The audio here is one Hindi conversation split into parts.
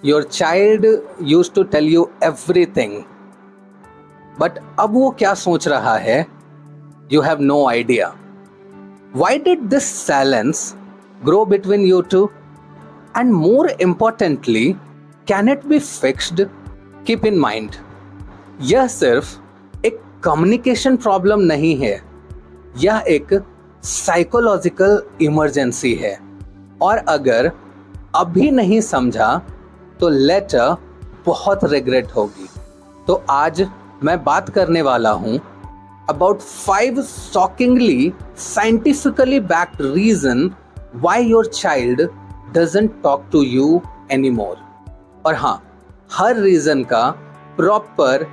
Your child use to tell you everything, but अब वो क्या सोच रहा है, you have no idea. Why did this silence grow between you two? And more importantly, can it be fixed? Keep in mind, यह सिर्फ एक कम्युनिकेशन प्रॉब्लम नहीं है, यह एक साइकोलॉजिकल इमरजेंसी है. और अगर अभी नहीं समझा तो लेटर बहुत रिग्रेट होगी. तो आज मैं बात करने वाला हूं about 5 shockingly scientifically backed reason why your child doesn't talk to you anymore. और हाँ, हर रीजन का proper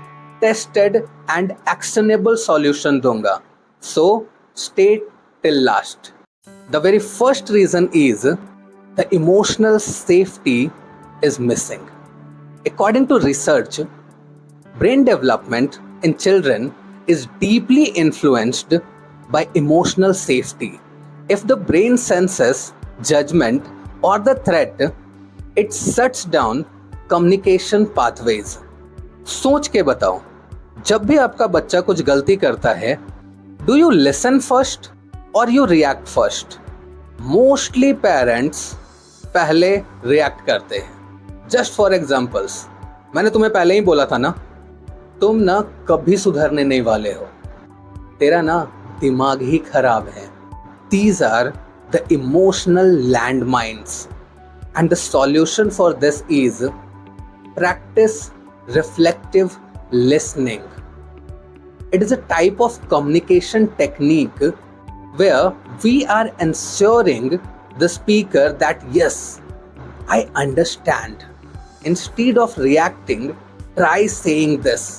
tested and actionable solution दूंगा, so stay till last. The very first reason is the emotional safety is missing. According to research, brain development in children is deeply influenced by emotional safety. If the brain senses judgment or the threat, it shuts down communication pathways. सोच के बताओ, जब भी आपका बच्चा कुछ गलती करता है, do you listen first or you react first? Mostly parents पहले react करते हैं. Just for examples, मैंने तुम्हें पहले ही बोला था ना, तुम ना कभी सुधरने नहीं वाले हो, तेरा ना दिमाग ही खराब है. These are the emotional landmines, and the solution for this is practice reflective listening. It is a type of communication technique where we are ensuring the speaker that yes, I understand. Instead of reacting, try saying this.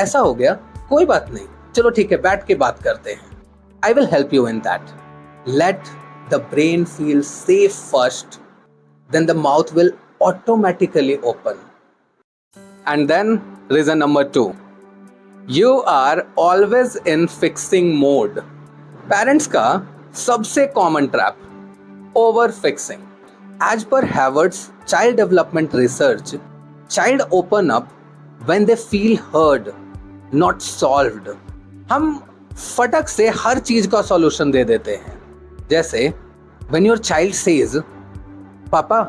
ऐसा हो गया, कोई बात नहीं, चलो ठीक है, बैठ के बात करते हैं. I will help you in that. Let the brain feel safe first, then the mouth will automatically open. And then reason number 2, you are always in fixing mode. Parents का सबसे common trap, over fixing. As per Harvard's child development research, child open up when they feel heard, not solved. हम फटक से हर चीज का सॉल्यूशन दे देते हैं. जैसे when your child says, पापा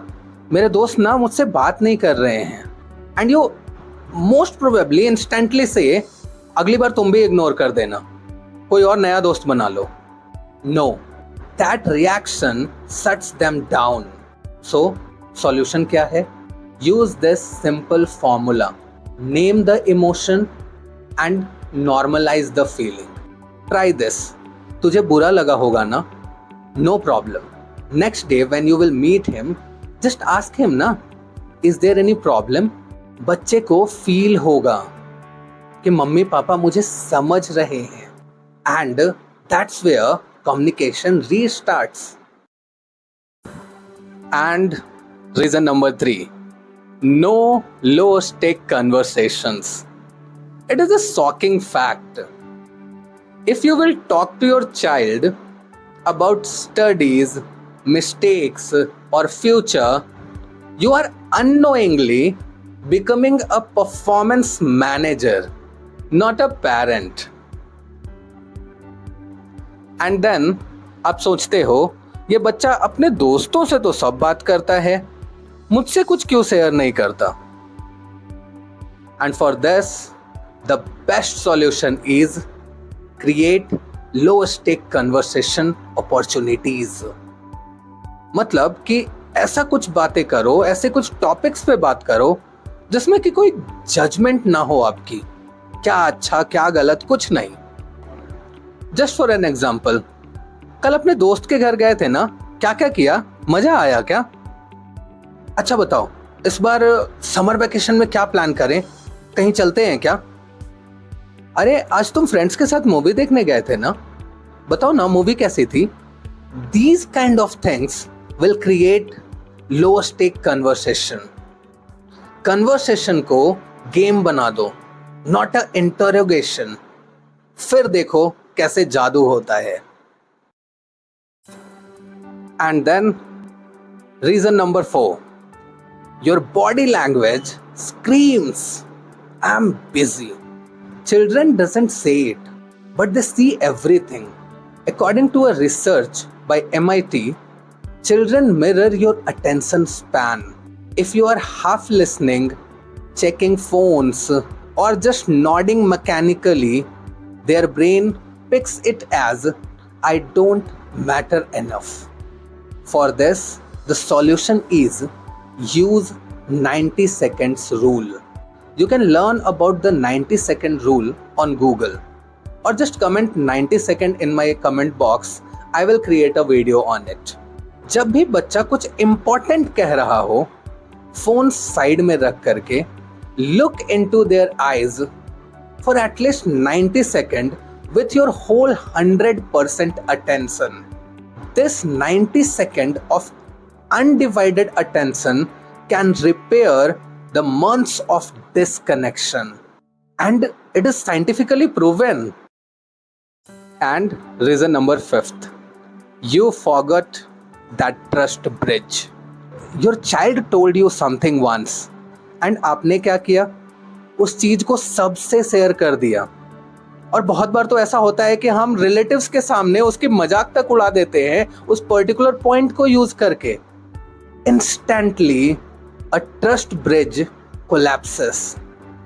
मेरे दोस्त ना मुझसे बात नहीं कर रहे हैं, and you most probably instantly say, अगली बार तुम भी इग्नोर कर देना, कोई और नया दोस्त बना लो. No, that reaction shuts them down. So solution क्या है? Use this simple formula. Name the emotion and normalize the feeling. Try this. तुझे बुरा लगा होगा ना? No problem. Next day when you will meet him, just ask him ना, is there any problem? बच्चे को feel होगा कि मम्मी पापा मुझे समझ रहे हैं. And that's where communication restarts. And reason number 3. No low-stake conversations. It is a shocking fact. If you will talk to your child about studies, mistakes, or future, you are unknowingly becoming a performance manager, not a parent. And then आप सोचते हो, ये बच्चा अपने दोस्तों से तो सब बात करता है, मुझसे कुछ क्यों शेयर नहीं करता. And for this the best solution is create low stake conversation opportunities. मतलब कि ऐसा कुछ बातें करो, ऐसे कुछ टॉपिक्स पे बात करो जिसमें कि कोई जजमेंट ना हो आपकी, क्या अच्छा क्या गलत कुछ नहीं. जस्ट फॉर एन एग्जाम्पल, कल अपने दोस्त के घर गए थे ना, क्या क्या किया, मजा आया क्या? अच्छा बताओ, इस बार समर वेकेशन में क्या प्लान करें, कहीं चलते हैं क्या? अरे आज तुम फ्रेंड्स के साथ मूवी देखने गए थे ना, बताओ ना मूवी कैसी थी? These kind of things will create low stake conversation. Conversation को गेम बना दो, not a interrogation. फिर देखो कैसे जादू होता है. And then reason number 4, Your body language screams, I'm busy. Children doesn't say it, but they see everything. According to a research by MIT, children mirror your attention span. If you are half listening, checking phones, or just nodding mechanically, their brain picks it as I don't matter enough. For this, the solution is use 90 seconds rule. You can learn about the 90-second rule on Google, or just comment 90 second in my comment box. I will create a video on it. जब भी बच्चा कुछ important कह रहा हो, फोन साइड में रख करके look into their eyes for at least 90 seconds with your whole 100% attention. This 90 seconds of undivided attention can repair the months of disconnection, and it is scientifically proven. And reason number 5th, you forgot that trust bridge. Your child told you something once and आपने क्या किया, उस चीज को सबसे शेयर कर दिया. और बहुत बार तो ऐसा होता है कि हम रिलेटिव्स के सामने उसकी मजाक तक उड़ा देते हैं उस पर्टिकुलर पॉइंट को यूज करके. Instantly, a trust bridge collapses.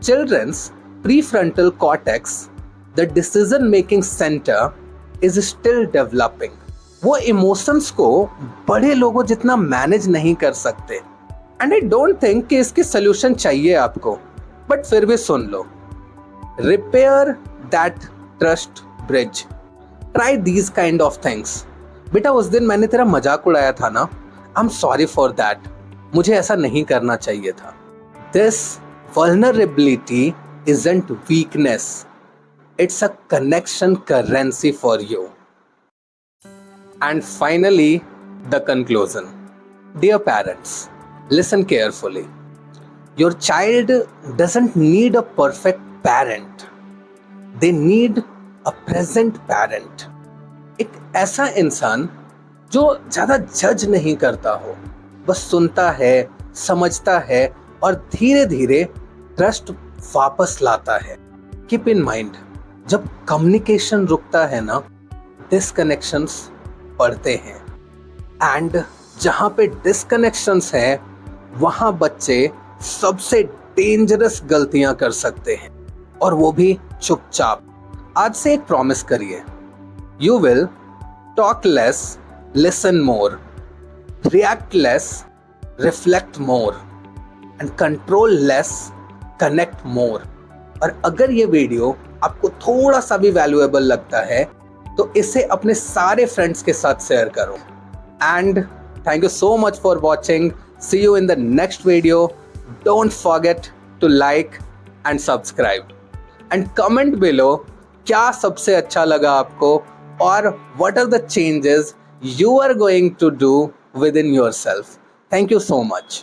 Children's prefrontal cortex, the decision-making center, is still developing. वो इमोशंस को बड़े लोगों जितना मैनेज नहीं कर सकते. एंड आई डोंट थिंक कि इसकी सोल्यूशन चाहिए आपको, बट फिर भी सुन लो. Repair that trust bridge. Try these kind of things. बेटा उस दिन मैंने तेरा मजाक उड़ाया था ना, I am sorry for that. मुझे ऐसा नहीं करना चाहिए था. This vulnerability isn't weakness. It's a connection currency for you. And finally, the conclusion. Dear parents, listen carefully. Your child doesn't need a perfect parent. They need a present parent. एक ऐसा इंसान जो ज़्यादा जज नहीं करता हो, बस सुनता है, समझता है और धीरे धीरे ट्रस्ट वापस लाता है. कीप इन माइंड, जब कम्युनिकेशन रुकता है ना, डिसकनेक्शंस बढ़ते हैं. एंड जहाँ पे डिसकनेक्शंस हैं, वहाँ बच्चे सबसे डेंजरस गलतियाँ कर सकते हैं, और वो भी चुपचाप. आज से एक प्रॉमिस करिए. You will talk less, listen more, react less, reflect more, and control less, connect मोर. और अगर ये वीडियो आपको थोड़ा सा भी वैल्यूएबल लगता है तो इसे अपने सारे फ्रेंड्स के साथ शेयर करो. And thank you so much for watching. See you in the next video. Don't forget to like and subscribe and comment below क्या सबसे अच्छा लगा आपको, और what are the changes you are going to do within yourself. Thank you so much.